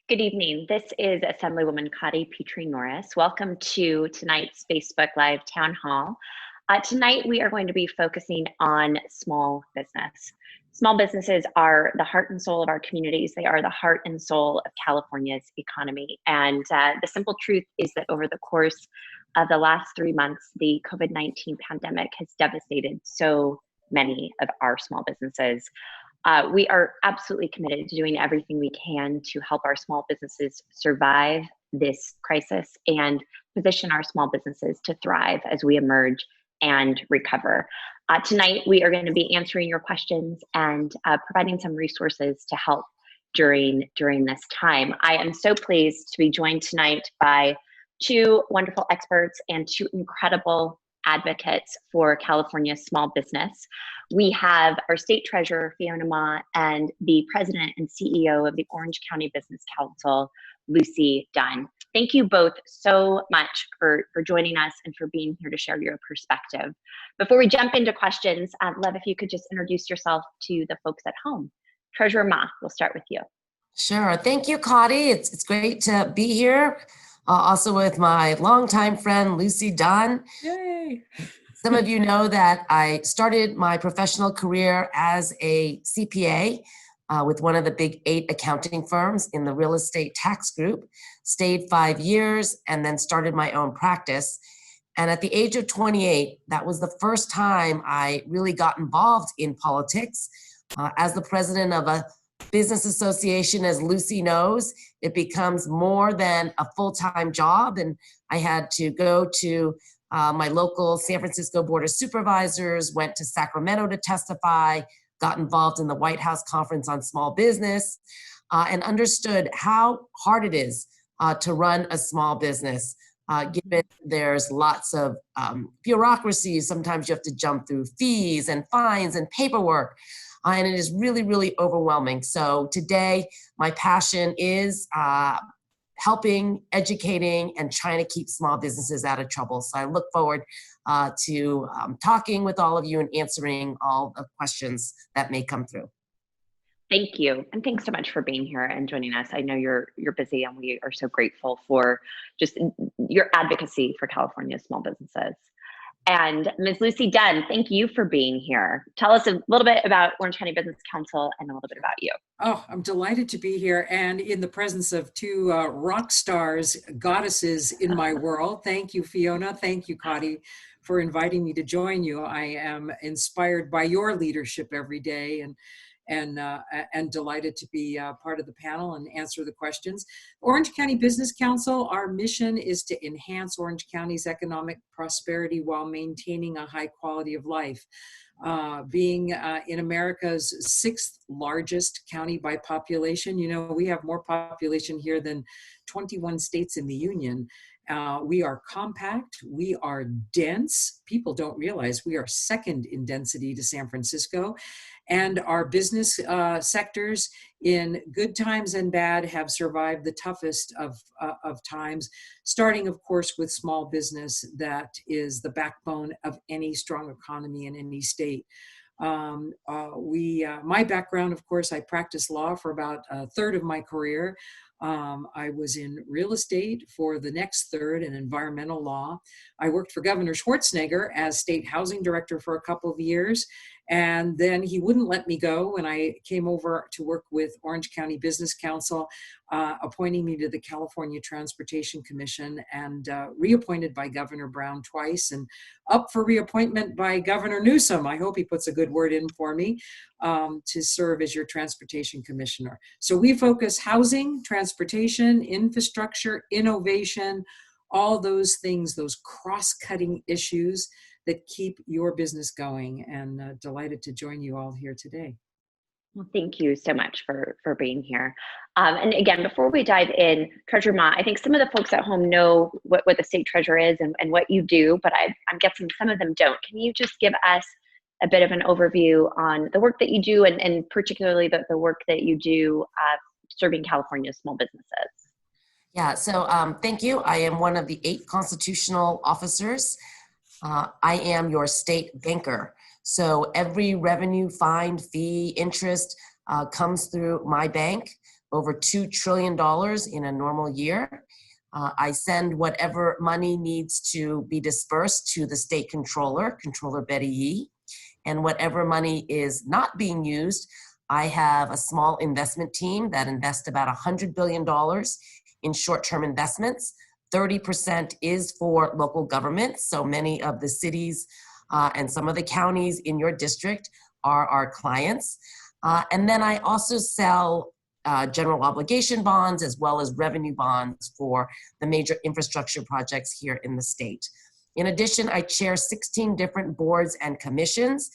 Good evening. This is Assemblywoman Petrie-Norris. Welcome to tonight's Facebook Live Town Hall. Tonight, we are going to be focusing on small business. Small businesses are the heart and soul of our communities. They are the heart and soul of California's economy. And the simple truth is that over the course of the last 3 months, the COVID-19 pandemic has devastated so many of our small businesses. We are absolutely committed to doing everything we can to help our small businesses survive this crisis and position our small businesses to thrive as we emerge and recover. Tonight, we are going to be answering your questions and providing some resources to help during this time. I am so pleased to be joined tonight by two wonderful experts and two incredible advocates for California's small business. We have our State Treasurer, Fiona, and the President and CEO of the Orange County Business Council, Lucy Dunn. Thank you both so much for joining us and for being here to share your perspective. Before we jump into questions, I'd love if you could just introduce yourself to the folks at home. Treasurer Ma, we'll start with you. Sure. Thank you, Connie. It's great to be here. Also with my longtime friend, Lucy Dunn. Yay! Some of you know that I started my professional career as a CPA with one of the big 8 accounting firms in the real estate tax group, stayed 5 years, and then started my own practice. And at the age of 28, that was the first time I really got involved in politics. As the president of a business association, as Lucy knows, it becomes more than a full-time job. And I had to go to my local San Francisco Board of Supervisors, went to Sacramento to testify, got involved in the White House Conference on Small Business, and understood how hard it is to run a small business. Given there's lots of bureaucracy, sometimes you have to jump through fees and fines and paperwork. And it is really, really overwhelming. So today, my passion is helping, educating, and trying to keep small businesses out of trouble. So I look forward to talking with all of you and answering all the questions that may come through. Thank you. And thanks so much for being here and joining us. I know you're busy, and we are so grateful for just your advocacy for California's small businesses. And Ms. Lucy Dunn, thank you for being here. Tell us a little bit about Orange County Business Council and a little bit about you. Oh, I'm delighted to be here and in the presence of two rock stars, goddesses in my world. Thank you, Fiona. Thank you, Connie, for inviting me to join you. I am inspired by your leadership every day and delighted to be part of the panel and answer the questions. Orange County Business Council, our mission is to enhance Orange County's economic prosperity while maintaining a high quality of life. Being in America's 6th largest county by population, you know, we have more population here than 21 states in the Union. We are compact, we are dense. People don't realize we are second in density to San Francisco. And our business sectors, in good times and bad, have survived the toughest of times, starting, of course, with small business that is the backbone of any strong economy in any state. My background, of course, I practiced law for about a third of my career. I was in real estate for the next third in environmental law. I worked for Governor Schwarzenegger as state housing director for a couple of years. And then he wouldn't let me go when I came over to work with Orange County Business Council, appointing me to the California Transportation Commission, and reappointed by Governor Brown twice, and up for reappointment by Governor Newsom. I hope he puts a good word in for me to serve as your transportation commissioner. So we focus housing, transportation, infrastructure, innovation, all those things, those cross-cutting issues that keep your business going, and delighted to join you all here today. Well, thank you so much for being here. And again, before we dive in, Treasurer Ma, I think some of the folks at home know what the state treasurer is and what you do, but I'm guessing some of them don't. Can you just give us a bit of an overview on the work that you do, and particularly the work that you do serving California's small businesses? Yeah, so thank you. I am one of the 8 constitutional officers. I am your state banker. So every revenue, fine, fee, interest comes through my bank. over $2 trillion in a normal year. I send whatever money needs to be dispersed to the state controller, Controller Betty Yee, and whatever money is not being used, I have a small investment team that invests about $100 billion in short-term investments. 30% is for local governments, so many of the cities and some of the counties in your district are our clients. And then I also sell general obligation bonds as well as revenue bonds for the major infrastructure projects here in the state. In addition, I chair 16 different boards and commissions,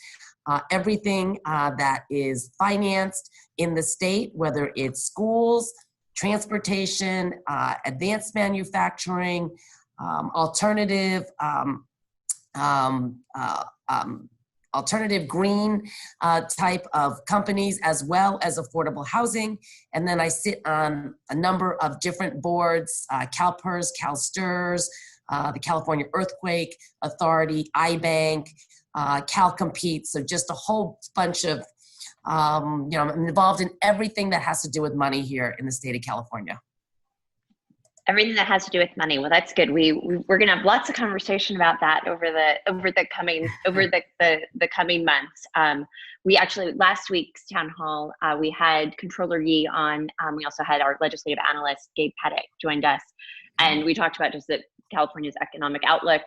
everything that is financed in the state, whether it's schools, transportation, advanced manufacturing, alternative green type of companies, as well as affordable housing. And then I sit on a number of different boards, CalPERS, CalSTRS, the California Earthquake Authority, iBank, CalCompete. So just a whole bunch of, I'm involved in everything that has to do with money here in the state of California. Everything that has to do with money. Well, that's good. We're going to have lots of conversation about that over the coming months. We actually, last week's town hall, we had Controller Yee on. We also had our legislative analyst Gabe Pettit joined us, and we talked about just that California's economic outlook,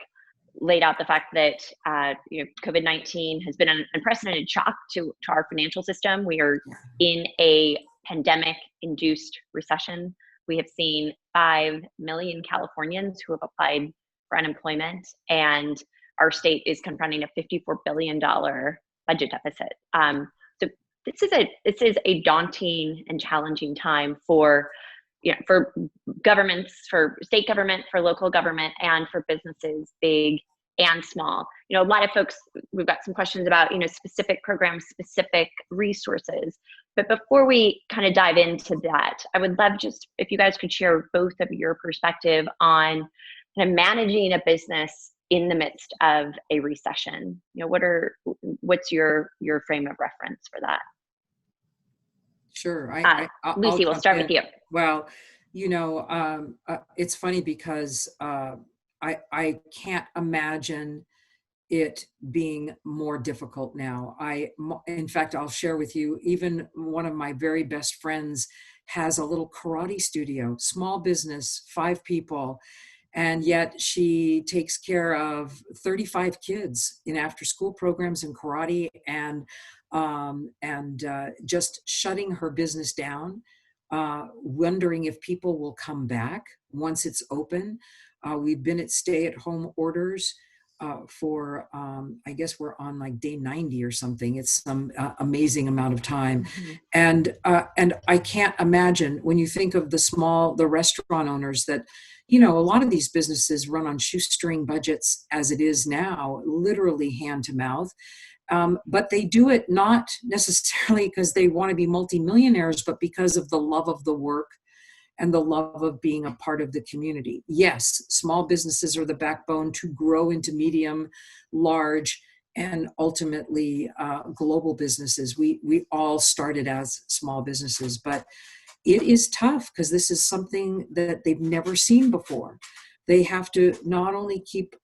laid out the fact that COVID-19 has been an unprecedented shock to our financial system. We are in a pandemic-induced recession. We have seen 5 million Californians who have applied for unemployment, and our state is confronting a $54 billion budget deficit. So this is a daunting and challenging time for governments, for state government, for local government, and for businesses, big and small. A lot of folks, we've got some questions about, specific programs, specific resources. But before we kind of dive into that, I would love just if you guys could share both of your perspective on kind of managing a business in the midst of a recession. What's your frame of reference for that? Sure. Lucy, we'll start with you. Well, it's funny because I can't imagine it being more difficult now. In fact, I'll share with you, even one of my very best friends has a little karate studio, small business, 5 people, and yet she takes care of 35 kids in after-school programs in karate, and just shutting her business down, wondering if people will come back once it's open. We've been at stay-at-home orders for, I guess we're on like day 90 or something. It's some amazing amount of time. Mm-hmm. And I can't imagine, when you think of the restaurant owners, that, a lot of these businesses run on shoestring budgets as it is now, literally hand to mouth. But they do it not necessarily because they want to be multimillionaires, but because of the love of the work and the love of being a part of the community. Yes, small businesses are the backbone to grow into medium, large, and ultimately global businesses. We all started as small businesses, but it is tough because this is something that they've never seen before. They have to not only keep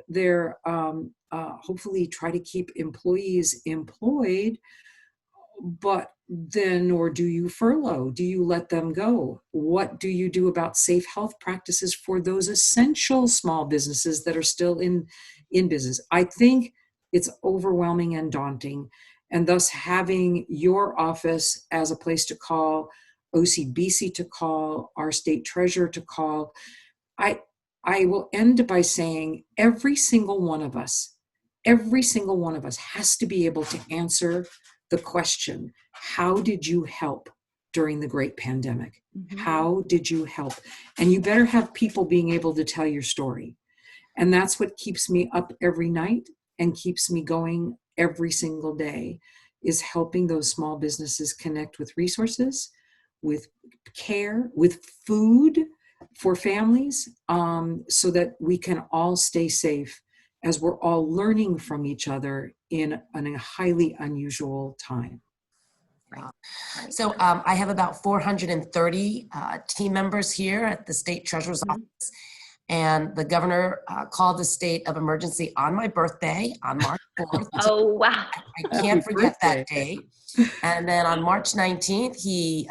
their, hopefully try to keep employees employed, but then, or do you furlough? Do you let them go? What do you do about safe health practices for those essential small businesses that are still in business? I think it's overwhelming and daunting. And thus having your office as a place to call, OCBC to call, our state treasurer to call, I will end by saying every single one of us has to be able to answer the question, how did you help during the great pandemic? Mm-hmm. How did you help? And you better have people being able to tell your story. And that's what keeps me up every night and keeps me going every single day, is helping those small businesses connect with resources, with care, with food for families, so that we can all stay safe as we're all learning from each other in a highly unusual time. Right. So I have about 430 team members here at the state treasurer's office. And the governor called the state of emergency on my birthday on March 4th. Oh, wow. I can't forget that date. And then on March 19th, he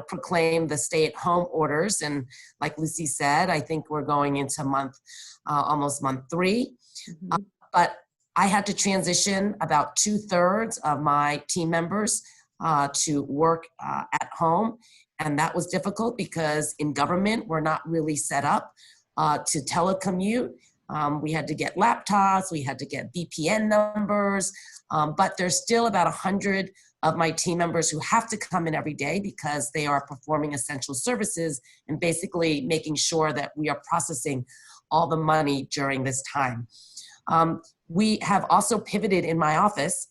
proclaimed the stay-at-home orders. And like Lucy said, I think we're going into almost month 3. But I had to transition about 2/3 of my team members to work at home. And that was difficult because in government, we're not really set up to telecommute. We had to get laptops, we had to get VPN numbers, but there's still about 100 of my team members who have to come in every day because they are performing essential services and basically making sure that we are processing all the money during this time. We have also pivoted in my office.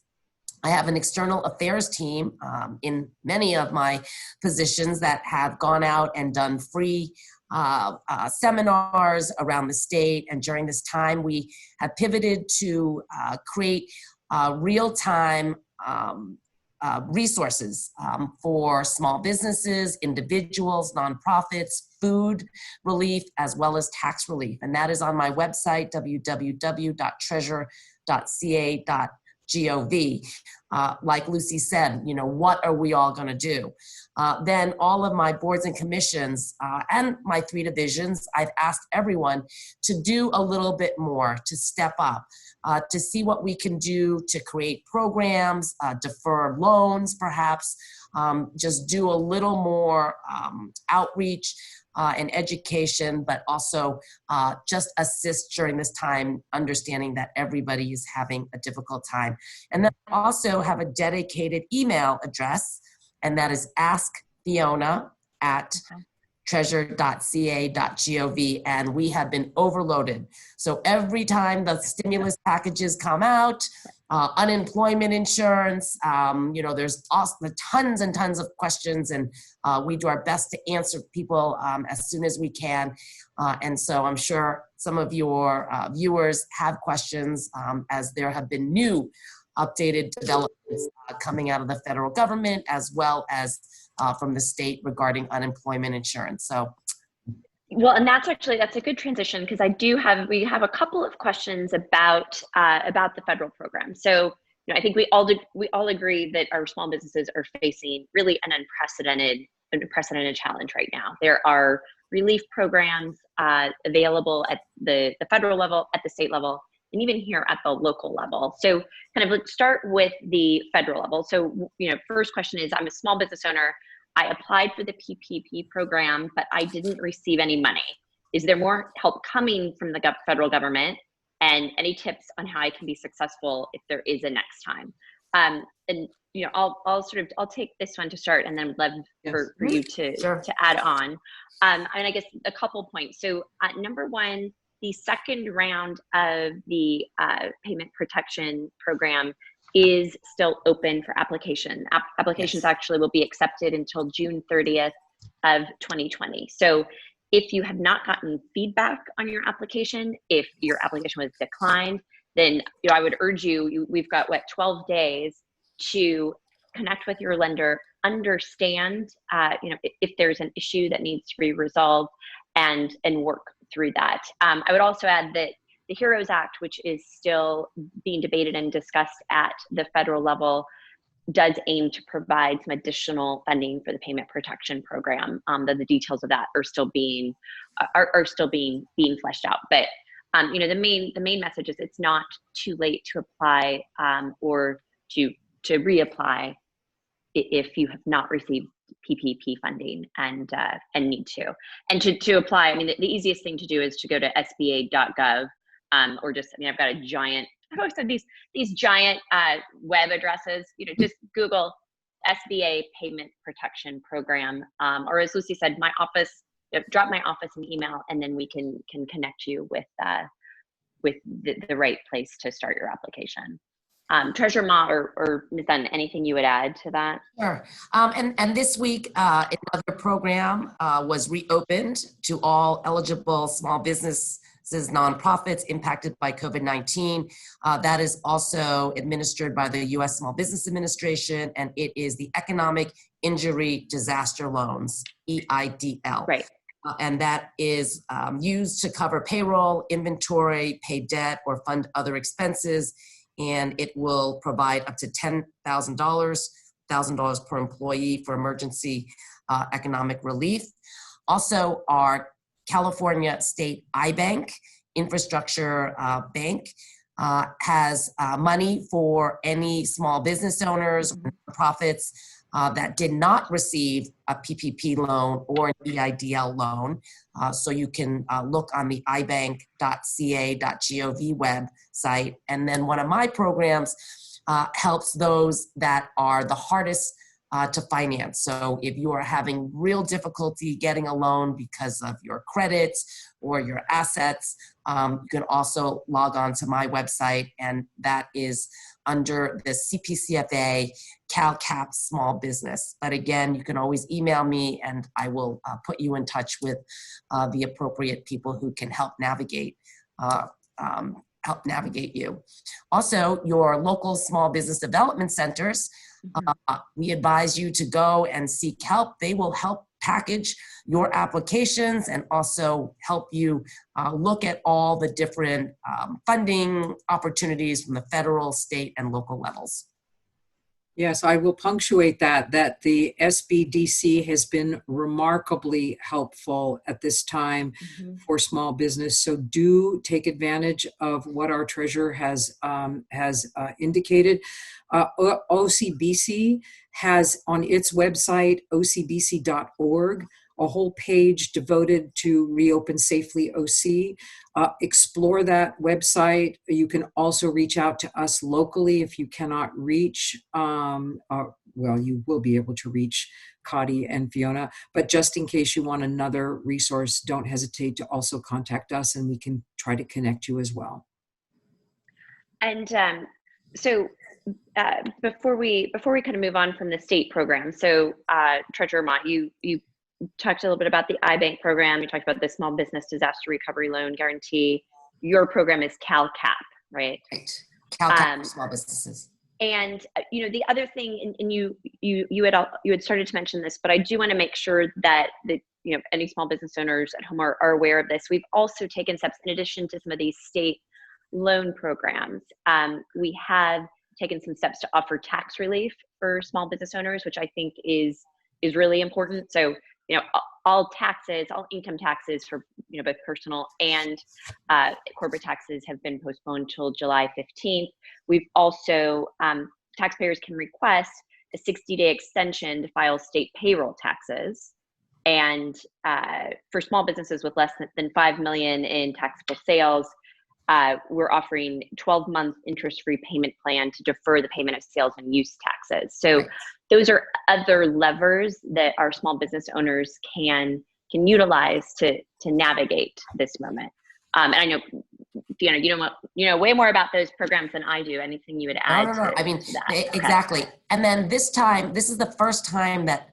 I have an external affairs team in many of my positions that have gone out and done free seminars around the state. And during this time, we have pivoted to create real-time resources for small businesses, individuals, nonprofits, food relief, as well as tax relief. And that is on my website, www.treasure.ca.gov. Like Lucy said, what are we all going to do? Then all of my boards and commissions and my 3 divisions, I've asked everyone to do a little bit more, to step up, to see what we can do to create programs, defer loans perhaps, just do a little more outreach and education, but also just assist during this time, understanding that everybody is having a difficult time. And then I also have a dedicated email address, and that is askfiona@treasure.ca.gov, and we have been overloaded. So every time the stimulus packages come out, unemployment insurance, there's also tons and tons of questions, and we do our best to answer people as soon as we can. And so I'm sure some of your viewers have questions as there have been new updated developments coming out of the federal government as well as from the state regarding unemployment insurance. So, well, and that's a good transition because we have a couple of questions about the federal program. So, I think we all agree that our small businesses are facing really an unprecedented challenge right now. There are relief programs available at the federal level, at the state level, and even here at the local level. So kind of let's start with the federal level. So, first question is, I'm a small business owner. I applied for the PPP program, but I didn't receive any money. Is there more help coming from the federal government? And any tips on how I can be successful if there is a next time? And I'll take this one to start, and then would love for you to add on. And I guess a couple points. So number one, the second round of the payment protection program is still open for application. Applications actually will be accepted until June 30th of 2020. So if you have not gotten feedback on your application, if your application was declined, then I would urge you, we've got 12 days to connect with your lender, understand if there's an issue that needs to be resolved, and work through that. I would also add that the HEROES Act, which is still being debated and discussed at the federal level, does aim to provide some additional funding for the payment protection program. The details of that are still being fleshed out. But the main message is it's not too late to apply or to reapply if you have not received PPP funding and need to. And to apply, I mean, the easiest thing to do is to go to sba.gov or just, I've got a giant, I've always said these giant web addresses, just Google SBA Payment Protection Program, or as Lucy said, my office, drop my office an email, and then we can connect you with the right place to start your application. Treasurer Ma or Ms. Dunn, anything you would add to that? Sure. And this week, another program was reopened to all eligible small business nonprofits impacted by COVID-19. That is also administered by the U.S. Small Business Administration, and it is the Economic Injury Disaster Loans, EIDL. Right. And that is used to cover payroll, inventory, pay debt, or fund other expenses. And it will provide up to $10,000, $1,000 per employee for emergency economic relief. Also, our California State iBank infrastructure bank has money for any small business owners, profits that did not receive a PPP loan or an EIDL loan. So you can look on the ibank.ca.gov website. And then one of my programs helps those that are the hardest to finance. So if you are having real difficulty getting a loan because of your credits or your assets, you can also log on to my website, and that is under the CPCFA CalCap Small Business. But again, you can always email me and I will put you in touch with the appropriate people who can help navigate you. Also, your local small business development centers, we advise you to go and seek help. They will help package your applications and also help you look at all the different funding opportunities from the federal, state, and local levels. Yes, I will punctuate that the SBDC has been remarkably helpful at this time for small business. So do take advantage of what our treasurer has indicated. OCBC has on its website, ocbc.org, a whole page devoted to Reopen Safely OC. Explore that website. You can also reach out to us locally if you cannot reach, well, you will be able to reach Cotty and Fiona, but just in case you want another resource, don't hesitate to also contact us and we can try to connect you as well. And so before we kind of move on from the state program, so Treasurer Mott, you talked a little bit about the iBank program. You talked about the Small Business Disaster Recovery Loan Guarantee. Your program is CalCap, right? Right. CalCap for small businesses. And you know, the other thing, and you had started to mention this, but I do want to make sure that any small business owners at home are aware of this. We've also taken steps in addition to some of these state loan programs. We have taken some steps to offer tax relief for small business owners, which I think is really important. So, all taxes, all income taxes for, both personal and corporate taxes have been postponed till July 15th. We've also, taxpayers can request a 60-day extension to file state payroll taxes. And for small businesses with less than 5 million in taxable sales, we're offering 12-month interest-free payment plan to defer the payment of sales and use taxes. So those are other levers that our small business owners can utilize to navigate this moment. And I know, Fiona, you know way more about those programs than I do. Anything you would add? No. I mean, exactly. And then this is the first time that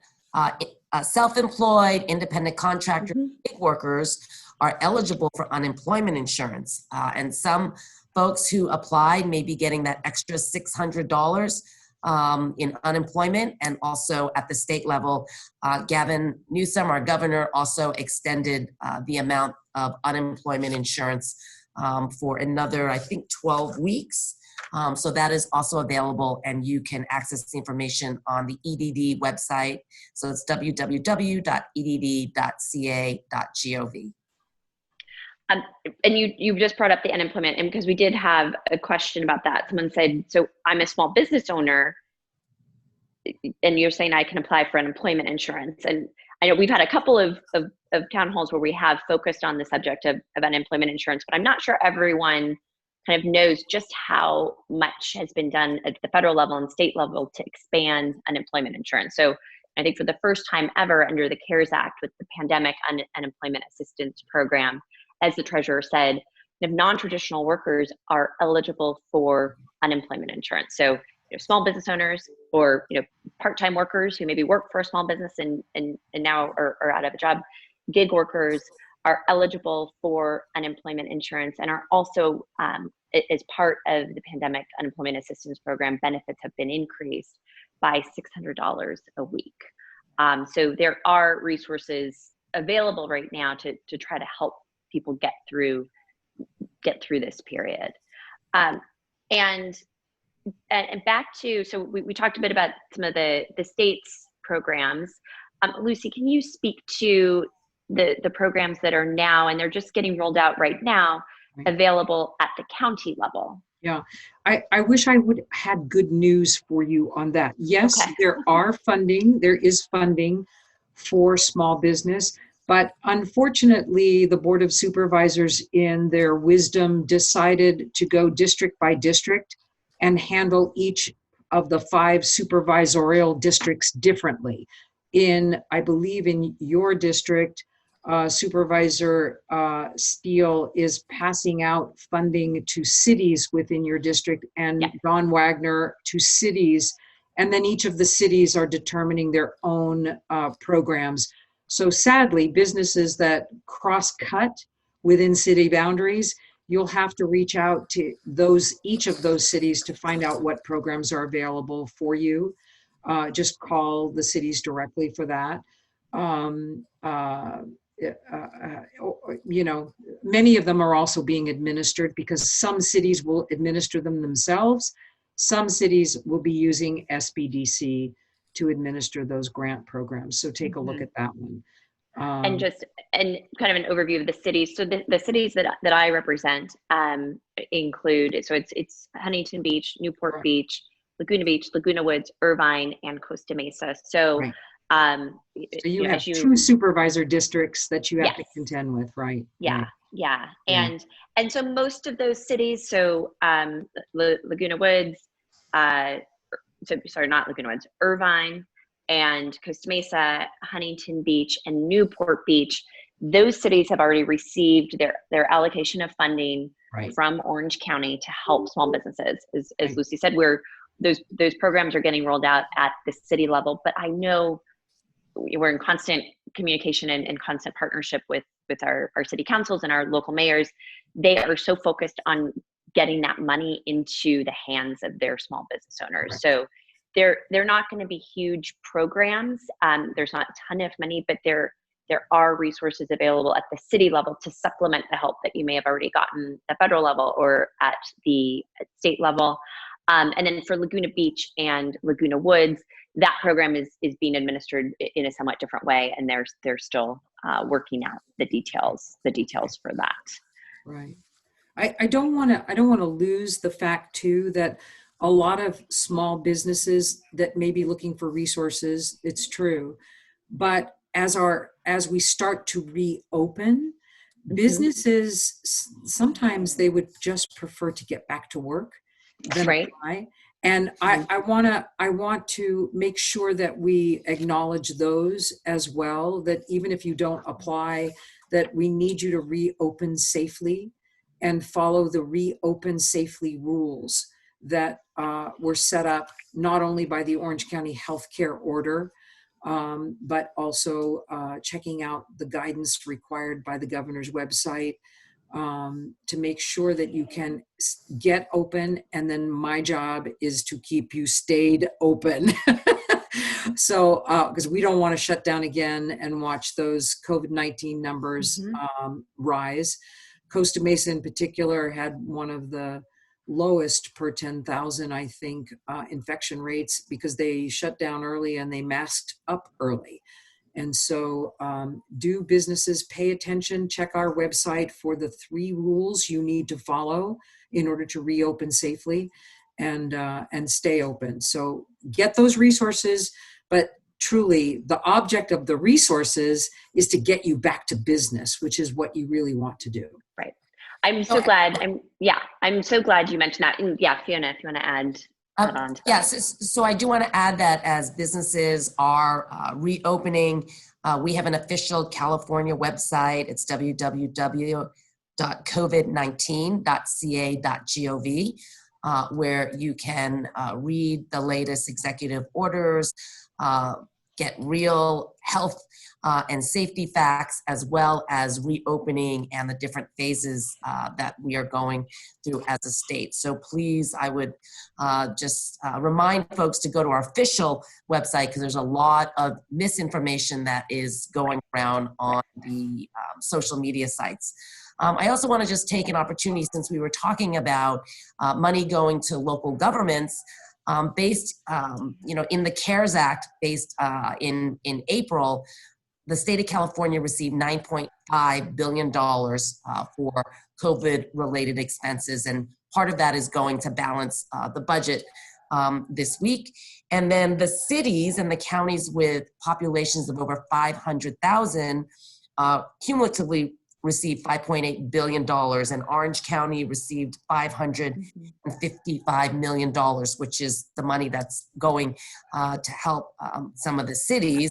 self-employed, independent contractor, gig workers are eligible for unemployment insurance. And some folks who applied may be getting that extra $600 in unemployment. And also at the state level, Gavin Newsom, our governor, also extended the amount of unemployment insurance for another, I think, 12 weeks. So that is also available, and you can access the information on the EDD website. So it's www.edd.ca.gov. And you just brought up the unemployment, and because we did have a question about that. Someone said, so I'm a small business owner, and you're saying I can apply for unemployment insurance. And I know we've had a couple of town halls where we have focused on the subject of unemployment insurance, but I'm not sure everyone kind of knows just how much has been done at the federal level and state level to expand unemployment insurance. So I think for the first time ever under the CARES Act with the Pandemic Unemployment Assistance Program, as the treasurer said, non-traditional workers are eligible for unemployment insurance. So small business owners or part-time workers who maybe work for a small business and now are out of a job, gig workers, are eligible for unemployment insurance and are also, as part of the pandemic unemployment assistance program, benefits have been increased by $600 a week. So there are resources available right now to try to help people get through this period. And back to, so we talked a bit about some of the state's programs. Lucy, can you speak to the programs that are now, and they're just getting rolled out right now, available at the county level? Yeah, I wish I would had good news for you on that. Yes, Okay. there is funding for small business, but unfortunately, the Board of Supervisors in their wisdom decided to go district by district and handle each of the 5 supervisorial districts differently. I believe in your district, Supervisor Steele is passing out funding to cities within your district, and Don Wagner to cities, and then each of the cities are determining their own programs. So sadly, businesses that cross-cut within city boundaries, you'll have to reach out to each of those cities to find out what programs are available for you. Just call the cities directly for that. Many of them are also being administered because some cities will administer them themselves. Some cities will be using SBDC to administer those grant programs. So take a look at that one. And kind of an overview of the cities. So the cities that I represent include, so it's Huntington Beach, Newport Beach, Laguna Beach, Laguna Woods, Irvine, and Costa Mesa. So, so you have 2 supervisor districts that you have to contend with, right? Yeah, yeah. And so most of those cities, so Laguna Woods, not Laguna Woods, Irvine and Costa Mesa, Huntington Beach, and Newport Beach, those cities have already received their allocation of funding from Orange County to help small businesses. As Lucy said, those programs are getting rolled out at the city level, but I know we're in constant communication and constant partnership with our city councils and our local mayors. They are so focused on getting that money into the hands of their small business owners. So they're not going to be huge programs. There's not a ton of money, but there are resources available at the city level to supplement the help that you may have already gotten at the federal level or at the state level. And then for Laguna Beach and Laguna Woods, that program is being administered in a somewhat different way, and they're still working out the details for that. Right. I don't want to lose the fact too that a lot of small businesses that may be looking for resources, it's true, but as we start to reopen, businesses sometimes they would just prefer to get back to work than apply. And I want to make sure that we acknowledge those as well, that even if you don't apply, that we need you to reopen safely and follow the reopen safely rules that were set up not only by the Orange County Healthcare Order, but also checking out the guidance required by the governor's website to make sure that you can get open. And then my job is to keep you stayed open. So, because we don't want to shut down again and watch those COVID-19 numbers rise. Costa Mesa in particular had one of the lowest per 10,000, I think, infection rates because they shut down early and they masked up early. And so do businesses pay attention, check our website for the 3 rules you need to follow in order to reopen safely and stay open. So get those resources, but truly the object of the resources is to get you back to business, which is what you really want to do. Right. I'm so glad. I'm so glad you mentioned that. And Fiona, if you want to add on to that. Yes. So I do want to add that as businesses are reopening, we have an official California website. It's www.covid19.ca.gov, where you can read the latest executive orders, get real health and safety facts, as well as reopening and the different phases that we are going through as a state. So please, I would just remind folks to go to our official website, because there's a lot of misinformation that is going around on the social media sites. I also want to just take an opportunity, since we were talking about money going to local governments, based, in the CARES Act, based in April, the state of California received $9.5 billion for COVID-related expenses, and part of that is going to balance the budget this week. And then the cities and the counties with populations of over 500,000 cumulatively received $5.8 billion, and Orange County received $555 million, which is the money that's going to help some of the cities.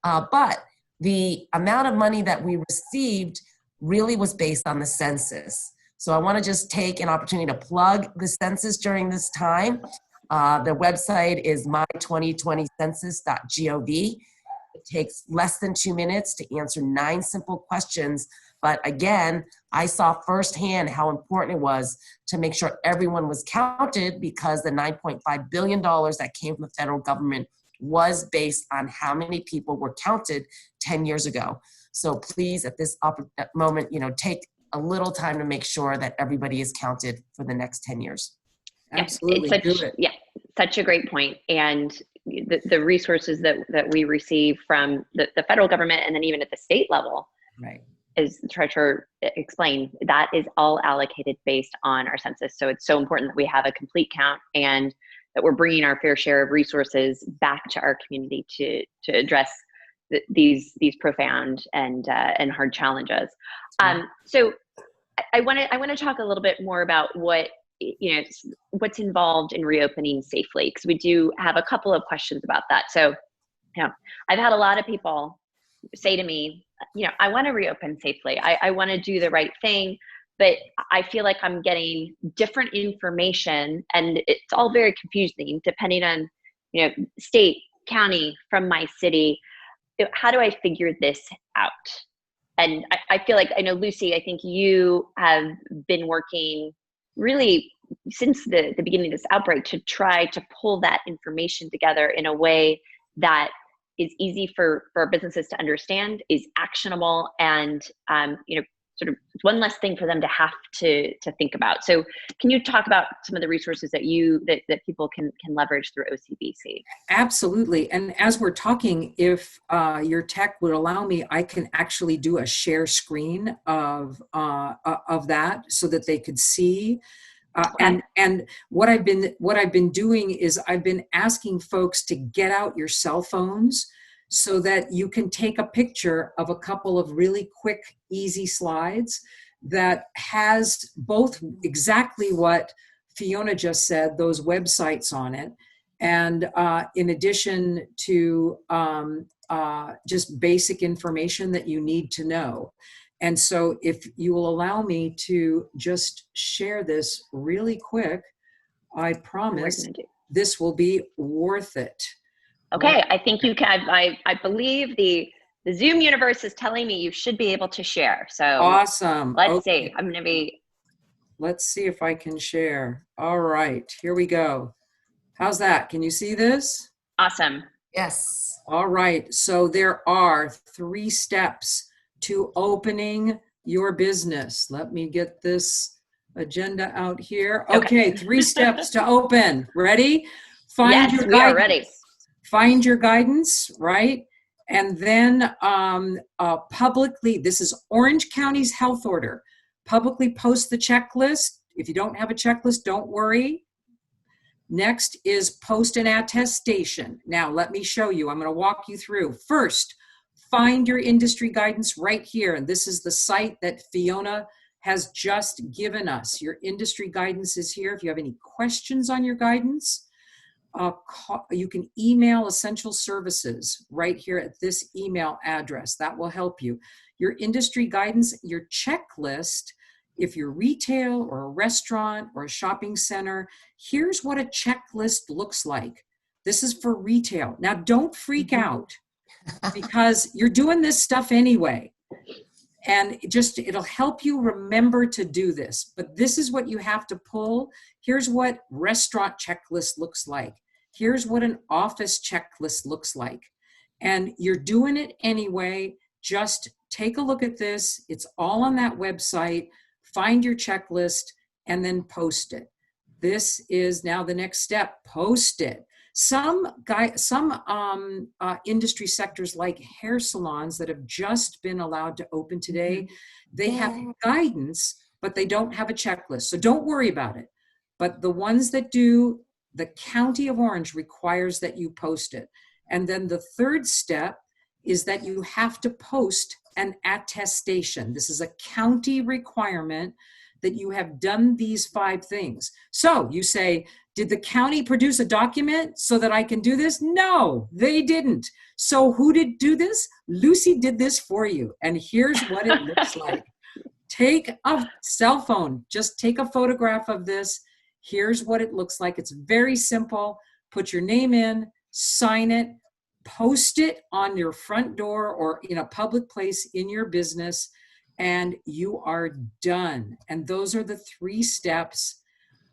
But the amount of money that we received really was based on the census. So I want to just take an opportunity to plug the census during this time. The website is my2020census.gov. It takes less than 2 minutes to answer 9 simple questions. But again, I saw firsthand how important it was to make sure everyone was counted, because the $9.5 billion that came from the federal government was based on how many people were counted 10 years ago. So please, at this moment, take a little time to make sure that everybody is counted for the next 10 years. Absolutely. Such a great point. And the resources that we receive from the federal government, and then even at the state level, right, as the treasurer explained, that is all allocated based on our census. So it's so important that we have a complete count, and that we're bringing our fair share of resources back to our community to address these profound and hard challenges. So I want to talk a little bit more about what's involved in reopening safely, because we do have a couple of questions about that. So, I've had a lot of people say to me, I want to reopen safely. I want to do the right thing, but I feel like I'm getting different information, and it's all very confusing depending on, state, county, from my city. How do I figure this out? And I feel like, I know, Lucy, I think you have been working really since the beginning of this outbreak to try to pull that information together in a way that is easy for businesses to understand, is actionable, and sort of one less thing for them to have to think about. So can you talk about some of the resources that that people can leverage through OCBC? Absolutely. And as we're talking, if your tech would allow me, I can actually do a share screen of that so that they could see. Okay. And what I've been doing is I've been asking folks to get out your cell phones so that you can take a picture of a couple of really quick, easy slides that has both exactly what Fiona just said, those websites on it, and in addition to just basic information that you need to know. And so if you will allow me to just share this really quick, I promise this will be worth it. Okay, I think you can. I believe the Zoom universe is telling me you should be able to share. So awesome. Let's see. I'm going to be. Let's see if I can share. All right, here we go. How's that? Can you see this? Awesome. Yes. All right. So there are 3 steps to opening your business. Let me get this agenda out here. Okay, 3 steps to open. Ready? Yes, we are ready. Find your guidance, right? And then publicly, this is Orange County's health order. Publicly post the checklist. If you don't have a checklist, don't worry. Next is post an attestation. Now, let me show you. I'm going to walk you through. First, find your industry guidance right here. And this is the site that Fiona has just given us. Your industry guidance is here. If you have any questions on your guidance, you can email Essential Services right here at this email address. That will help you. Your industry guidance, your checklist, if you're retail or a restaurant or a shopping center, here's what a checklist looks like. This is for retail. Now, don't freak out. because you're doing this stuff anyway. And it'll help you remember to do this. But this is what you have to pull. Here's what restaurant checklist looks like. Here's what an office checklist looks like. And you're doing it anyway. Just take a look at this. It's all on that website. Find your checklist and then post it. This is now the next step. Post it. Some industry sectors like hair salons that have just been allowed to open today, they have guidance, but they don't have a checklist. So don't worry about it. But the ones that do, the County of Orange requires that you post it. And then the third step is that you have to post an attestation. This is a county requirement that you have done these 5 things. So you say, did the county produce a document so that I can do this? No, they didn't. So who did do this? Lucy did this for you. And here's what it looks like. Take a cell phone, just take a photograph of this. Here's what it looks like. It's very simple. Put your name in, sign it, post it on your front door or in a public place in your business, and you are done. And those are the 3 steps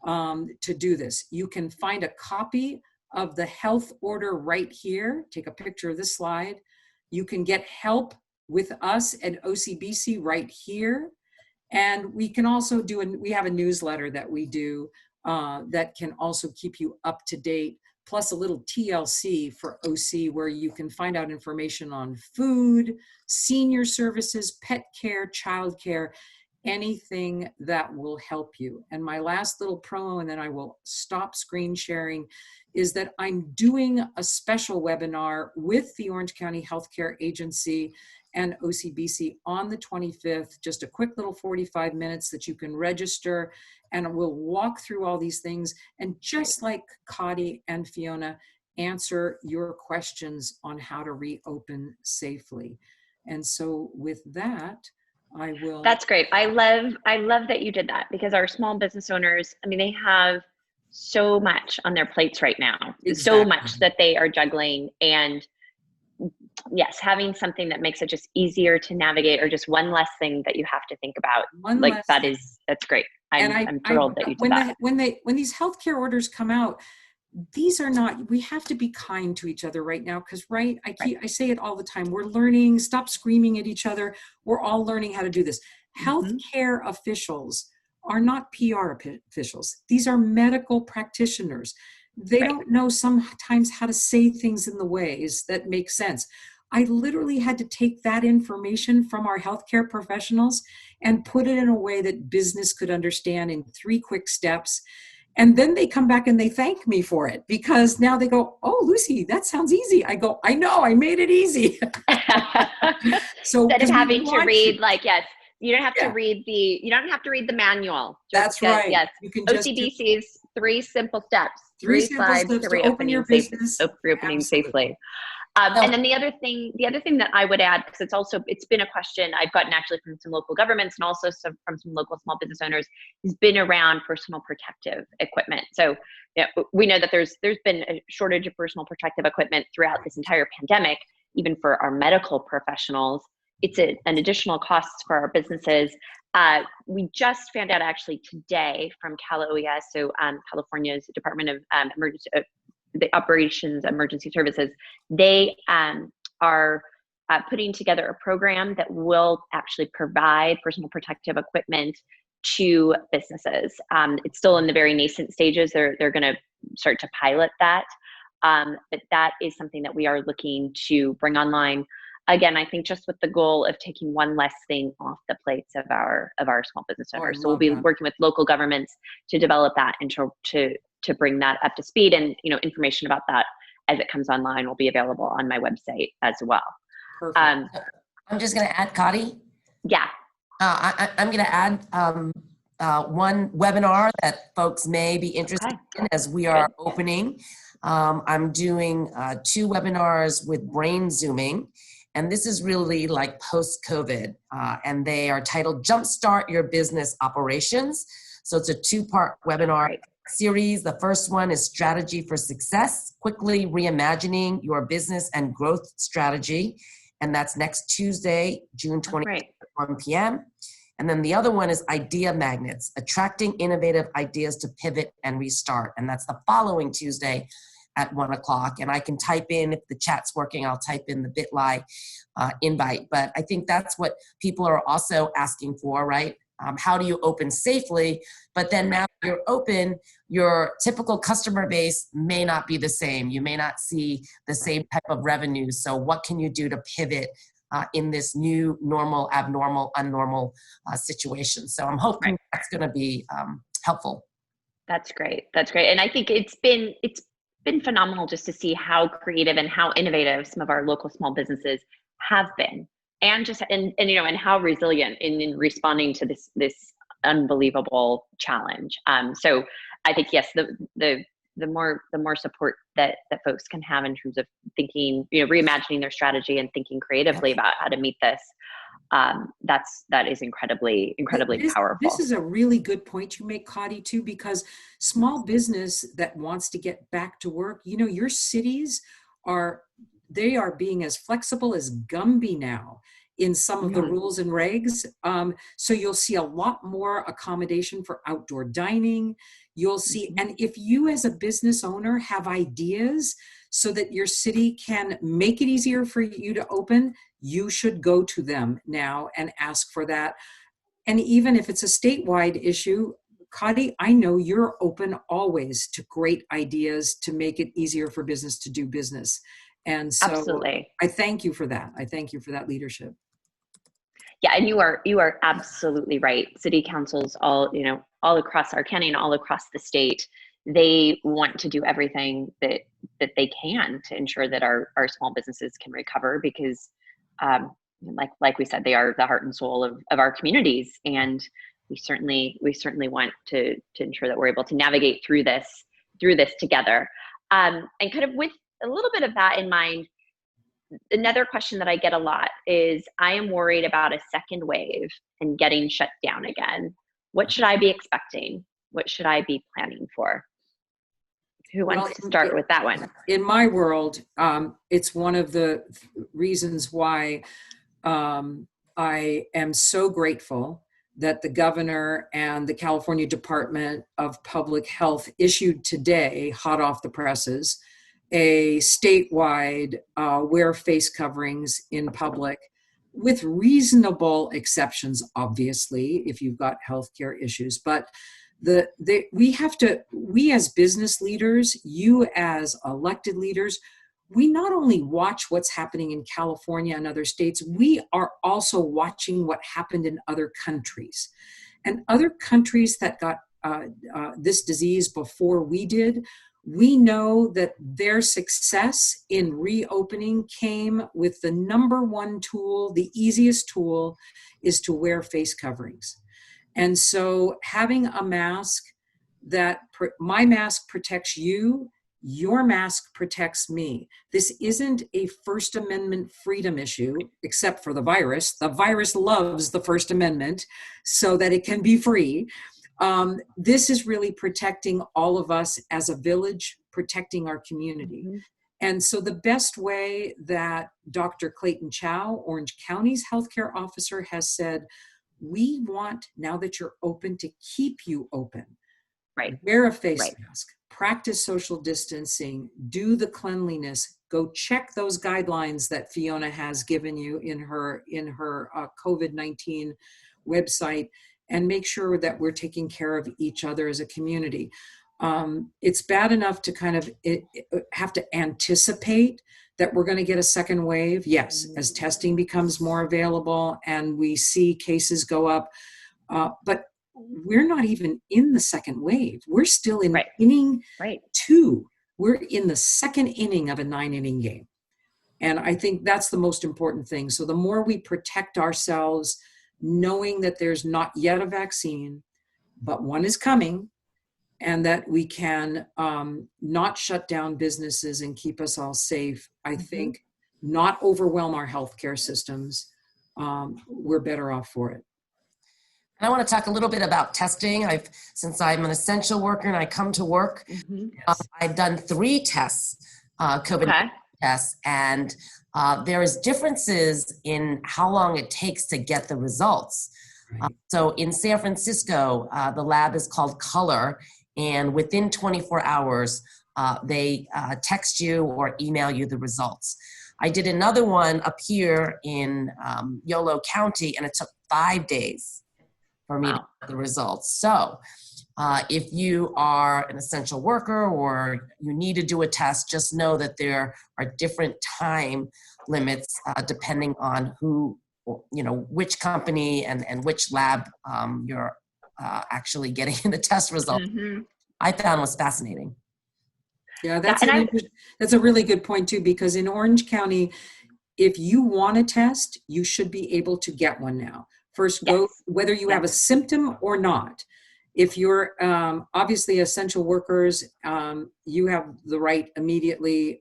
to do this. You can find a copy of the health order right here. Take a picture of this slide. You can get help with us at OCBC right here. And we can also we have a newsletter that we do that can also keep you up to date, plus a little TLC for OC where you can find out information on food, senior services, pet care, child care, anything that will help you. And my last little promo, and then I will stop screen sharing, is that I'm doing a special webinar with the Orange County Healthcare Agency and OCBC on the 25th, just a quick little 45 minutes that you can register, and we'll walk through all these things. And just like Cotty and Fiona, answer your questions on how to reopen safely. And so with that, I will. That's great. I love that you did that, because our small business owners, I mean, they have so much on their plates right now, so much that they are juggling. And yes, having something that makes it just easier to navigate, or just one less thing that you have to think about, that's great. I'm thrilled that you did that. When these healthcare orders come out, these are not, we have to be kind to each other right now, because I say it all the time, we're learning, stop screaming at each other. We're all learning how to do this. Healthcare officials are not PR officials. These are medical practitioners. They don't know sometimes how to say things in the ways that make sense. I literally had to take that information from our healthcare professionals and put it in a way that business could understand in 3 quick steps. And then they come back and they thank me for it, because now they go, oh, Lucy, that sounds easy. I go, I know, I made it easy. So instead of having to read, you don't have to read the manual. That's right. Yes. You can OCBC's 3 simple steps. 3 slides to reopen your business. Reopening safely. And then the other thing that I would add, because it's been a question I've gotten actually from some local governments and also from some local small business owners, has been around personal protective equipment. So we know that there's been a shortage of personal protective equipment throughout this entire pandemic, even for our medical professionals. It's an additional cost for our businesses. We just found out actually today from CalOES, so California's Department of the Operations Emergency Services, they are putting together a program that will actually provide personal protective equipment to businesses. It's still in the very nascent stages. They're going to start to pilot that, but that is something that we are looking to bring online. Again, I think just with the goal of taking one less thing off the plates of our small business owners. So we'll be working with local governments to develop that and to bring that up to speed. And information about that as it comes online will be available on my website as well. Perfect. I'm just going to add, Cotty. Yeah. I'm going to add one webinar that folks may be interested in as we are opening. I'm doing 2 webinars with brain zooming. And this is really like post-COVID, and they are titled Jumpstart Your Business Operations. So it's a 2-part webinar series. The first one is Strategy for Success, quickly reimagining your business and growth strategy. And that's next Tuesday, June 20th at 1 p.m. And then the other one is Idea Magnets, attracting innovative ideas to pivot and restart. And that's the following Tuesday at 1 o'clock. And I can type in, if the chat's working, I'll type in the Bitly invite. But I think that's what people are also asking for, right? How do you open safely? But then now you're open, your typical customer base may not be the same. You may not see the same type of revenue. So what can you do to pivot in this new normal, abnormal, unnormal situation? So I'm hoping that's going to be helpful. That's great. That's great. And I think it's been phenomenal just to see how creative and how innovative some of our local small businesses have been, and how resilient in responding to this unbelievable challenge. So I think, yes, the more support that folks can have in terms of thinking, reimagining their strategy and thinking creatively about how to meet this, that is incredibly powerful. This is a really good point you make, Cotty, too, because small business that wants to get back to work, your cities are being as flexible as Gumby now in some of the rules and regs. So you'll see a lot more accommodation for outdoor dining. You'll see, and if you as a business owner have ideas so that your city can make it easier for you to open, you should go to them now and ask for that. And even if it's a statewide issue, Cotty, I know you're open always to great ideas to make it easier for business to do business. And so absolutely. I thank you for that. I thank you for that leadership. Yeah, and you are absolutely right. City councils all across our county and all across the state, they want to do everything that they can to ensure that our small businesses can recover, because like we said, they are the heart and soul of our communities, and we certainly want to ensure that we're able to navigate through this together. And kind of with a little bit of that in mind, another question that I get a lot is, I am worried about a second wave and getting shut down again. What should I be expecting? What should I be planning for? Who wants to start with that one? In my world, it's one of the reasons why I am so grateful that the governor and the California Department of Public Health issued today, hot off the presses, a statewide wear face coverings in public, with reasonable exceptions, obviously, if you've got healthcare issues. But we as business leaders, you as elected leaders, we not only watch what's happening in California and other states, we are also watching what happened in other countries. And other countries that got this disease before we did, we know that their success in reopening came with the number one tool, the easiest tool, is to wear face coverings. And so having a mask my mask protects you, your mask protects me. This isn't a First Amendment freedom issue, except for the virus. The virus loves the First Amendment so that it can be free. This is really protecting all of us as a village, protecting our community. Mm-hmm. And so the best way that Dr. Clayton Chow, Orange County's healthcare officer, has said, we want, now that you're open, to keep you open. Right. Wear a face mask, practice social distancing, do the cleanliness, go check those guidelines that Fiona has given you in her COVID-19 website, and make sure that we're taking care of each other as a community. It's bad enough to kind of have to anticipate that we're going to get a second wave. Yes, as testing becomes more available and we see cases go up, but we're not even in the second wave. We're still in inning 2. We're in the second inning of a 9-inning game. And I think that's the most important thing. So the more we protect ourselves, knowing that there's not yet a vaccine, but one is coming, and that we can not shut down businesses and keep us all safe, I think, not overwhelm our healthcare systems, we're better off for it. And I want to talk a little bit about testing. Since I'm an essential worker and I come to work, I've done 3 tests, COVID tests, and there is differences in how long it takes to get the results. So in San Francisco, the lab is called Color, and within 24 hours, they text you or email you the results. I did another one up here in Yolo County, and it took 5 days for me to get the results. So if you are an essential worker or you need to do a test, just know that there are different time limits depending on which company and which lab you're actually getting the test result. I found was fascinating. Yeah, that's a really good point too, because in Orange County, if you want a test, you should be able to get one now. First, go whether you have a symptom or not. If you're obviously essential workers, you have the right immediately,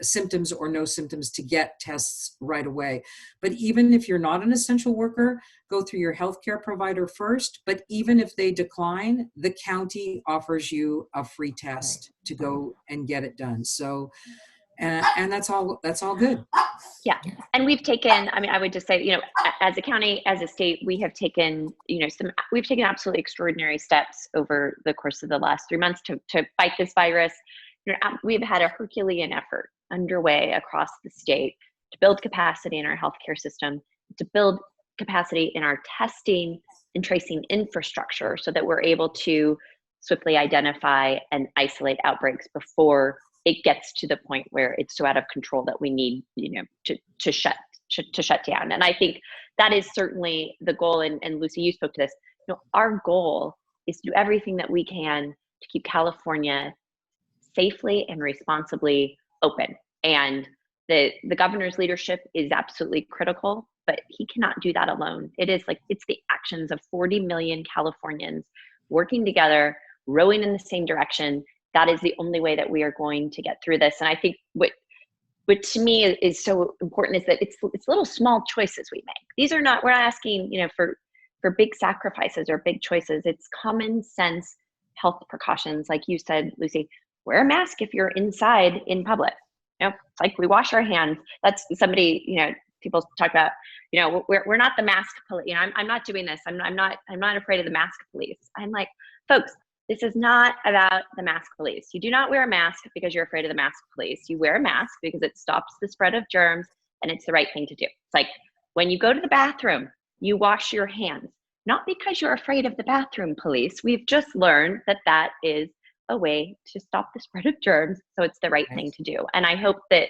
symptoms or no symptoms, to get tests right away. But even if you're not an essential worker, go through your healthcare provider first. But even if they decline, the county offers you a free test to go and get it done. So, and that's all good. Yeah. And we've taken, I would just say, as a county, as a state, we have taken, we've taken absolutely extraordinary steps over the course of the last 3 months to fight this virus. We've had a Herculean effort underway across the state to build capacity in our healthcare system, to build capacity in our testing and tracing infrastructure so that we're able to swiftly identify and isolate outbreaks before it gets to the point where it's so out of control that we need, to shut down. And I think that is certainly the goal. And Lucy, you spoke to this. Our goal is to do everything that we can to keep California safely and responsibly open. And the governor's leadership is absolutely critical, but he cannot do that alone. It's the actions of 40 million Californians working together, rowing in the same direction. That is the only way that we are going to get through this. And I think what to me is so important is that it's little small choices we make. We're not asking, for big sacrifices or big choices. It's common sense health precautions. Like you said, Lucy, wear a mask if you're inside in public. It's like we wash our hands. That's somebody, people talk about, we're not the mask police. I'm not doing this. I'm not afraid of the mask police. I'm like, folks, this is not about the mask police. You do not wear a mask because you're afraid of the mask police. You wear a mask because it stops the spread of germs and it's the right thing to do. It's like when you go to the bathroom, you wash your hands, not because you're afraid of the bathroom police. We've just learned that that is a way to stop the spread of germs. So it's the right thing to do. And I hope that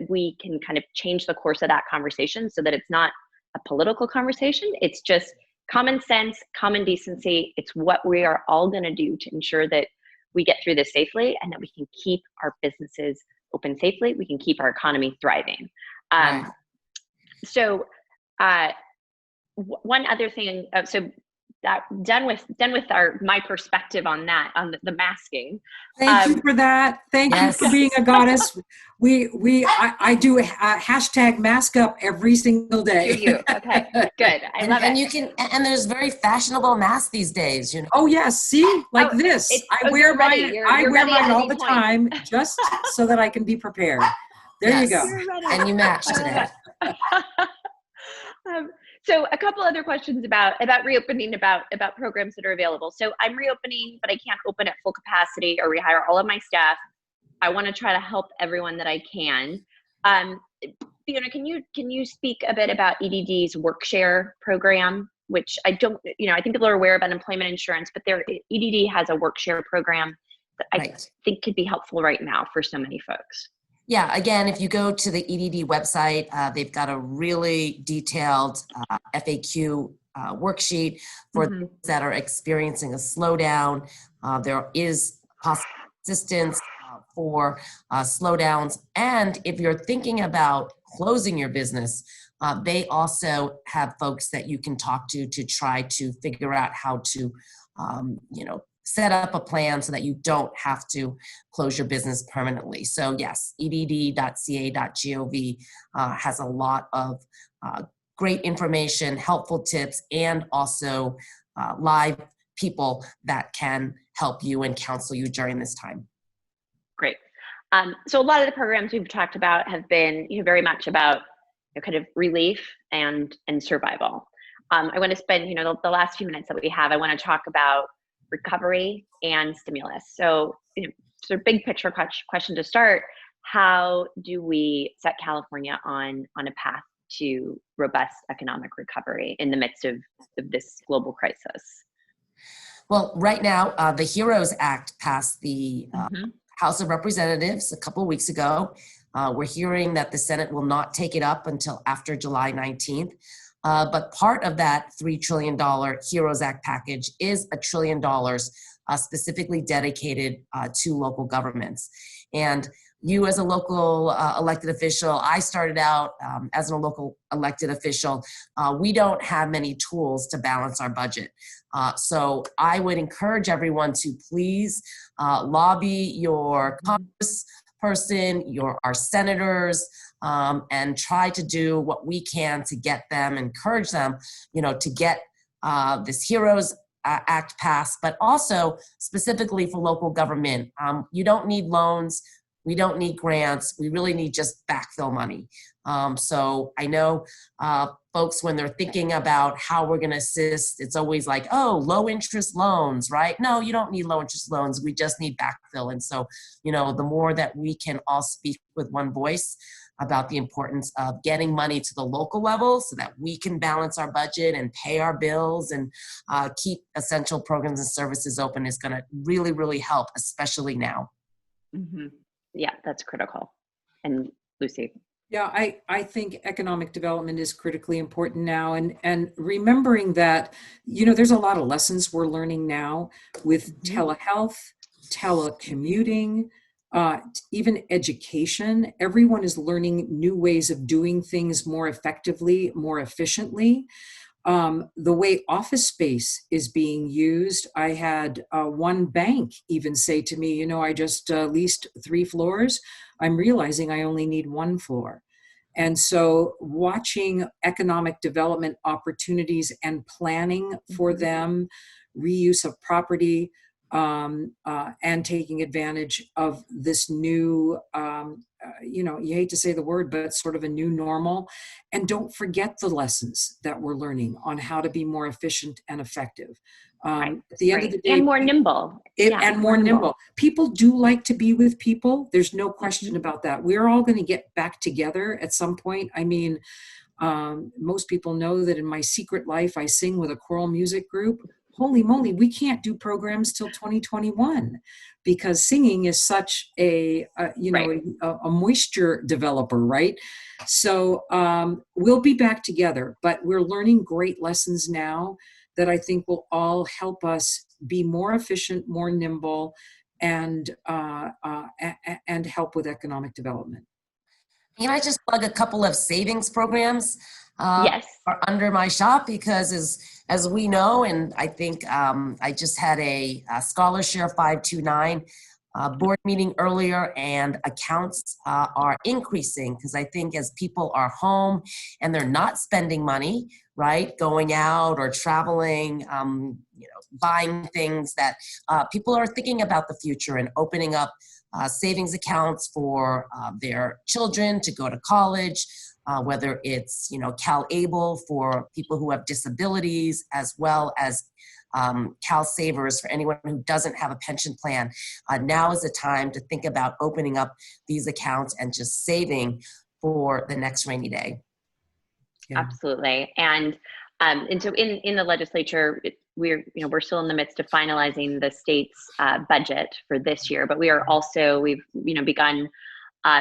we can kind of change the course of that conversation so that it's not a political conversation. It's just common sense, common decency. It's what we are all going to do to ensure that we get through this safely and that we can keep our businesses open safely. We can keep our economy thriving. So one other thing, that done with my perspective on that, on the masking. Thank you for that. Thank you for being a goddess. I do a hashtag mask up every single day. Do you? Okay, good. I love it. And there's very fashionable masks these days, Oh yes, see, like this. I wear mine. I wear mine all the time, just so that I can be prepared. There you go. And you match today. So a couple other questions about reopening, about programs that are available. So I'm reopening, but I can't open at full capacity or rehire all of my staff. I want to try to help everyone that I can. Fiona, can you speak a bit about EDD's WorkShare program, which I think people are aware of unemployment insurance, but EDD has a WorkShare program that I think could be helpful right now for so many folks. Yeah, again, if you go to the EDD website, they've got a really detailed FAQ worksheet for those that are experiencing a slowdown. There is possible assistance for slowdowns. And if you're thinking about closing your business, they also have folks that you can talk to try to figure out how to, set up a plan so that you don't have to close your business permanently. So yes, edd.ca.gov has a lot of great information, helpful tips, and also live people that can help you and counsel you during this time. Great. So a lot of the programs we've talked about have been very much about kind of relief and survival. I want to spend the last few minutes that we have, I want to talk about recovery and stimulus. So sort of big picture question to start, how do we set California on a path to robust economic recovery in the midst of this global crisis? Well, right now, the HEROES Act passed the House of Representatives a couple of weeks ago. We're hearing that the Senate will not take it up until after July 19th. But part of that $3 trillion HEROES Act package is $1 trillion specifically dedicated to local governments. And you as a local elected official, I started out as a local elected official. We don't have many tools to balance our budget. So I would encourage everyone to please lobby your congressperson, our senators, and try to do what we can to get them, encourage them, to get this HEROES Act passed, but also specifically for local government. You don't need loans. We don't need grants. We really need just backfill money. So I know folks, when they're thinking about how we're going to assist, it's always like, oh, low interest loans, right? No, you don't need low interest loans. We just need backfill. And so, the more that we can all speak with one voice about the importance of getting money to the local level so that we can balance our budget and pay our bills and keep essential programs and services open is going to really, really help, especially now. Mm-hmm. Yeah, that's critical. And Lucy? Yeah, I think economic development is critically important now. And remembering that, there's a lot of lessons we're learning now with telehealth, telecommuting, even education. Everyone is learning new ways of doing things more effectively, more efficiently. The way office space is being used, I had one bank even say to me, I just leased 3 floors. I'm realizing I only need 1 floor. And so watching economic development opportunities and planning for them, reuse of property, and taking advantage of this new, you hate to say the word, but sort of a new normal. And don't forget the lessons that we're learning on how to be more efficient and effective. At the end of the day, and more nimble. And more nimble. People do like to be with people. There's no question about that. We're all going to get back together at some point. I mean, most people know that in my secret life, I sing with a choral music group. Holy moly, we can't do programs till 2021 because singing is such a moisture developer, right? So we'll be back together, but we're learning great lessons now that I think will all help us be more efficient, more nimble, and help with economic development. Can I just plug a couple of savings programs Yes. are under my shop? Because as we know, and I think I just had a Scholarshare 529 board meeting earlier, and accounts are increasing because I think as people are home and they're not spending money, right, going out or traveling, buying things, that people are thinking about the future and opening up savings accounts for their children to go to college, whether it's, Cal Able for people who have disabilities, as well as Cal Savers for anyone who doesn't have a pension plan. Now is the time to think about opening up these accounts and just saving for the next rainy day. Yeah. Absolutely. And so in the legislature, we're still in the midst of finalizing the state's budget for this year, but we've begun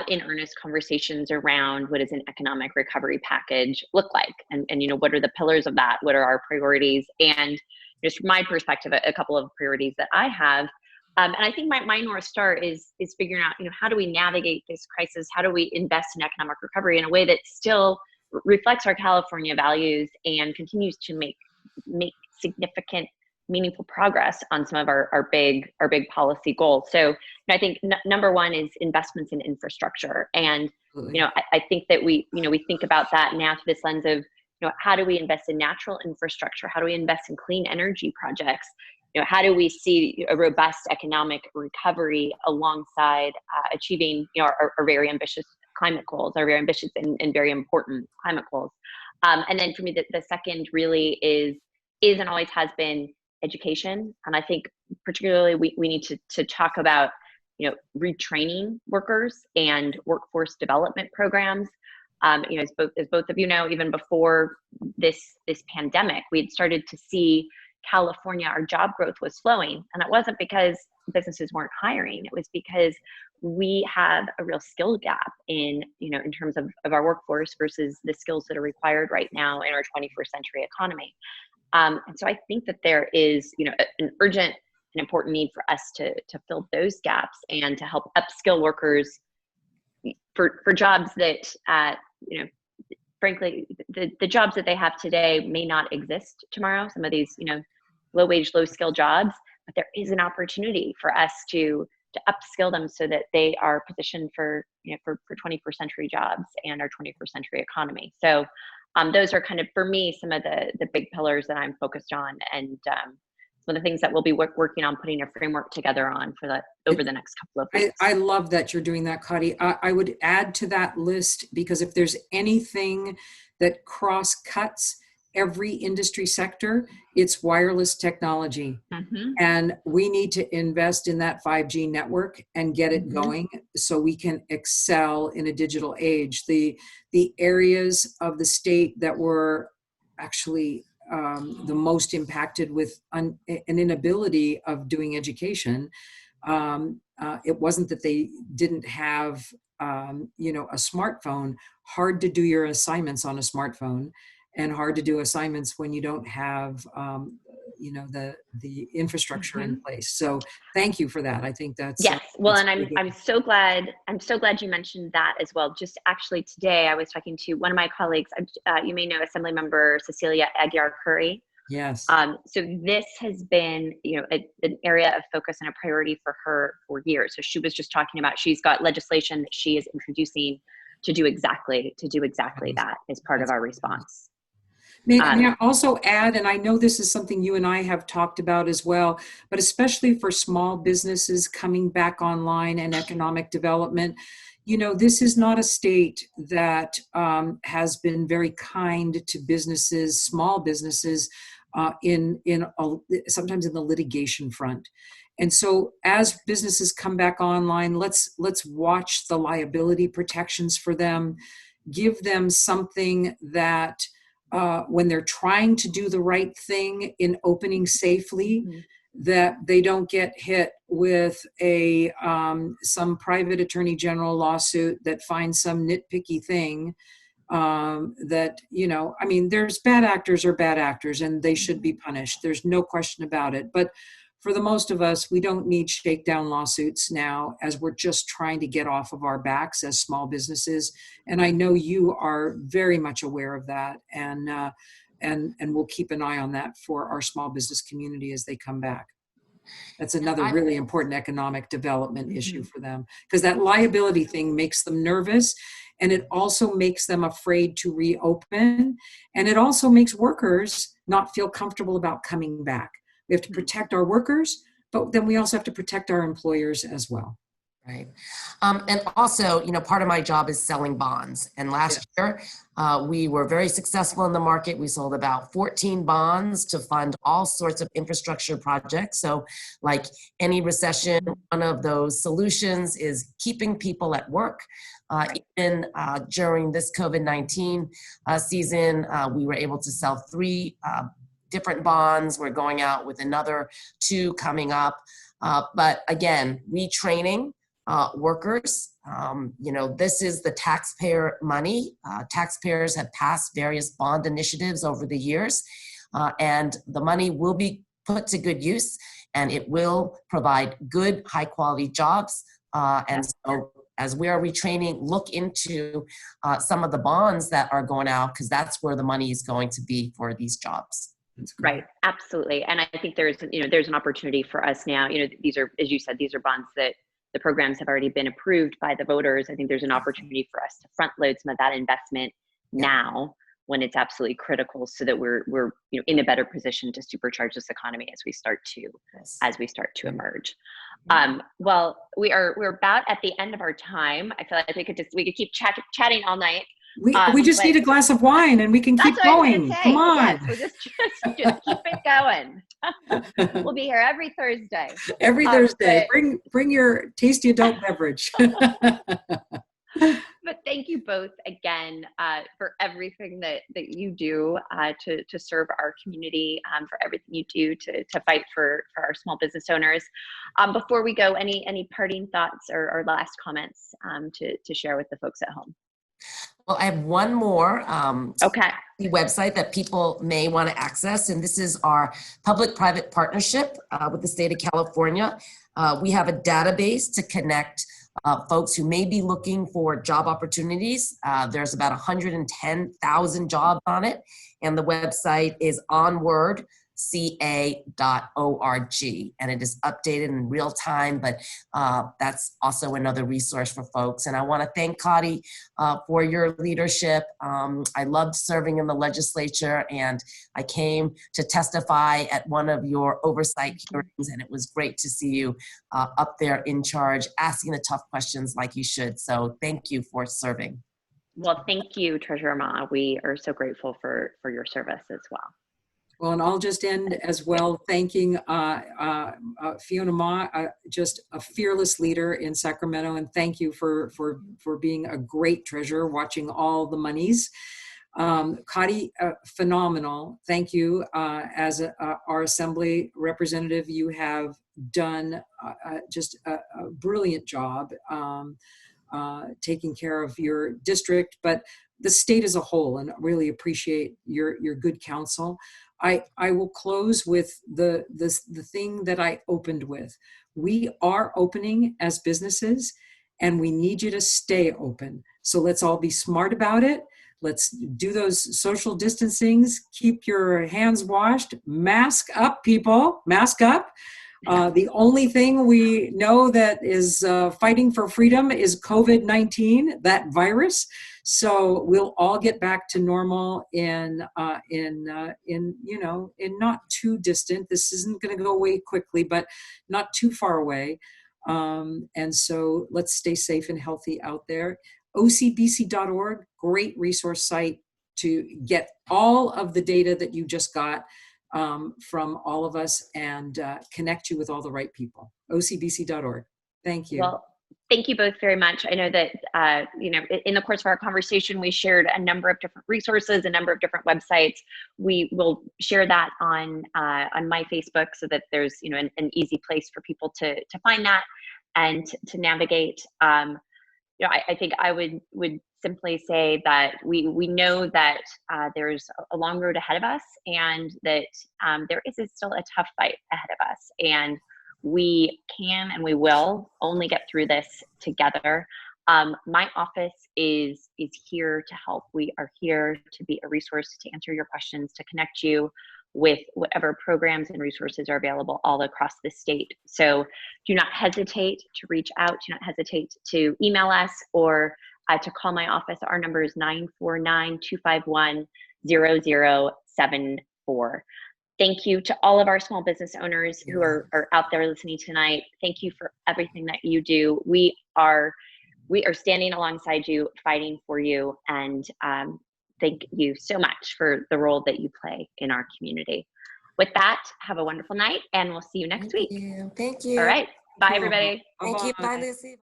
in earnest conversations around what does an economic recovery package look like, and what are the pillars of that, what are our priorities, and just from my perspective, a couple of priorities that I have. And I think my North Star is figuring out, how do we navigate this crisis? How do we invest in economic recovery in a way that still reflects our California values and continues to make significant, meaningful progress on some of our big policy goals. So I think number one is investments in infrastructure. And, I think that we think about that now through this lens of, how do we invest in natural infrastructure? How do we invest in clean energy projects? How do we see a robust economic recovery alongside achieving, our very ambitious climate goals, our very ambitious and very important climate goals? And then for me, the second really is and always has been education. And I think particularly we need to talk about, retraining workers and workforce development programs. As both of you know, even before this pandemic, we had started to see California, our job growth was slowing. And it wasn't because businesses weren't hiring. It was because we have a real skill gap in terms of our workforce versus the skills that are required right now in our 21st century economy. And so I think that there is, an urgent and important need for us to fill those gaps and to help upskill workers for jobs that, frankly, the jobs that they have today may not exist tomorrow. Some of these, low wage, low skill jobs, but there is an opportunity for us to upskill them so that they are positioned for 21st century jobs and our 21st century economy. So those are kind of, for me, some of the big pillars that I'm focused on, and some of the things that we'll be working on putting a framework together on for that over the next couple of weeks. I love that you're doing that, Kati. I would add to that list, because if there's anything that cross-cuts every industry sector, it's wireless technology. Mm-hmm. And we need to invest in that 5G network and get it going so we can excel in a digital age. The areas of the state that were actually the most impacted with an inability of doing education, it wasn't that they didn't have a smartphone. Hard to do your assignments on a smartphone, and hard to do assignments when you don't have the infrastructure in place. So thank you for that. I think that's yes. Well, that's and I'm so glad you mentioned that as well. Just actually today, I was talking to one of my colleagues. You may know Assemblymember Cecilia Aguiar-Curry. Yes. So this has been, an area of focus and a priority for her for years. So she was just talking about, she's got legislation that she is introducing to do exactly that as part of our response. May I also add, and I know this is something you and I have talked about as well, but especially for small businesses coming back online and economic development, this is not a state that has been very kind to businesses, small businesses, sometimes in the litigation front. And so as businesses come back online, let's watch the liability protections for them, give them something that when they're trying to do the right thing in opening safely, that they don't get hit with some private attorney general lawsuit that finds some nitpicky thing there's bad actors are bad actors and they should be punished. There's no question about it. But for the most of us, we don't need shakedown lawsuits now, as we're just trying to get off of our backs as small businesses. And I know you are very much aware of that, and we'll keep an eye on that for our small business community as they come back. That's another really important economic development issue for them, because that liability thing makes them nervous, and it also makes them afraid to reopen, and it also makes workers not feel comfortable about coming back. We have to protect our workers, but then we also have to protect our employers as well. Right. And also, part of my job is selling bonds. And last year, we were very successful in the market. We sold about 14 bonds to fund all sorts of infrastructure projects. So like any recession, one of those solutions is keeping people at work. Even during this COVID-19 season, we were able to sell 3 different bonds. We're going out with another 2 coming up. But again, retraining workers. This is the taxpayer money. Taxpayers have passed various bond initiatives over the years, and the money will be put to good use, and it will provide good, high quality jobs. And so as we are retraining, look into some of the bonds that are going out, because that's where the money is going to be for these jobs. Right. Absolutely. And I think there's an opportunity for us now. These are, as you said, these are bonds that the programs have already been approved by the voters. I think there's an opportunity for us to front load some of that investment now, when it's absolutely critical, so that we're in a better position to supercharge this economy as we start to emerge. Well, we're about at the end of our time. I feel like we could keep chatting all night. We just need a glass of wine and we can keep going. Come on. Yes, we'll just keep it going. We'll be here every Thursday. Every Thursday. Bring your tasty adult beverage. But thank you both again for everything that you do to serve our community, for everything you do to fight for our small business owners. Before we go, any parting thoughts or last comments to share with the folks at home? Well, I have one more Okay. website that people may want to access, and this is our public-private partnership with the state of California. We have a database to connect folks who may be looking for job opportunities. There's about 110,000 jobs on it, and the website is onwardca.org, and it is updated in real time, but that's also another resource for folks. And I want to thank Cotty for your leadership. I loved serving in the legislature, and I came to testify at one of your oversight hearings, and it was great to see you up there in charge, asking the tough questions like you should. So thank you for serving. Well, thank you, Treasurer Ma. We are so grateful for your service as well. Well, and I'll just end as well, thanking Fiona Ma, just a fearless leader in Sacramento, and thank you for being a great treasurer, watching all the monies. Cotty, phenomenal. Thank you. As our assembly representative, you have done just a brilliant job taking care of your district, but the state as a whole, and really appreciate your good counsel. I will close with the thing that I opened with. We are opening as businesses, and we need you to stay open. So let's all be smart about it. Let's do those social distancings. Keep your hands washed. Mask up, people. Mask up. The only thing we know that is fighting for freedom is COVID-19, that virus. So we'll all get back to normal in not too distant. This isn't going to go away quickly, but not too far away. And so let's stay safe and healthy out there. OCBC.org, great resource site to get all of the data that you just got from all of us, and connect you with all the right people. OCBC.org. Thank you. Well, thank you both very much. I know that, in the course of our conversation, we shared a number of different resources, a number of different websites. We will share that on my Facebook, so that there's, an easy place for people to find that and to navigate. I think I would simply say that we know that there's a long road ahead of us, and that there is still a tough fight ahead of us, and we can and we will only get through this together. My office is here to help. We are here to be a resource, to answer your questions, to connect you with whatever programs and resources are available all across the state. So do not hesitate to reach out. Do not hesitate to email us or to call my office. Our number is 949-251-0074. Thank you to all of our small business owners who are out there listening tonight. Thank you for everything that you do. We are standing alongside you, fighting for you, and thank you so much for the role that you play in our community. With that, have a wonderful night, and we'll see you next week. Thank you. All right. Bye, everybody. Thank you. Bye, Lucy.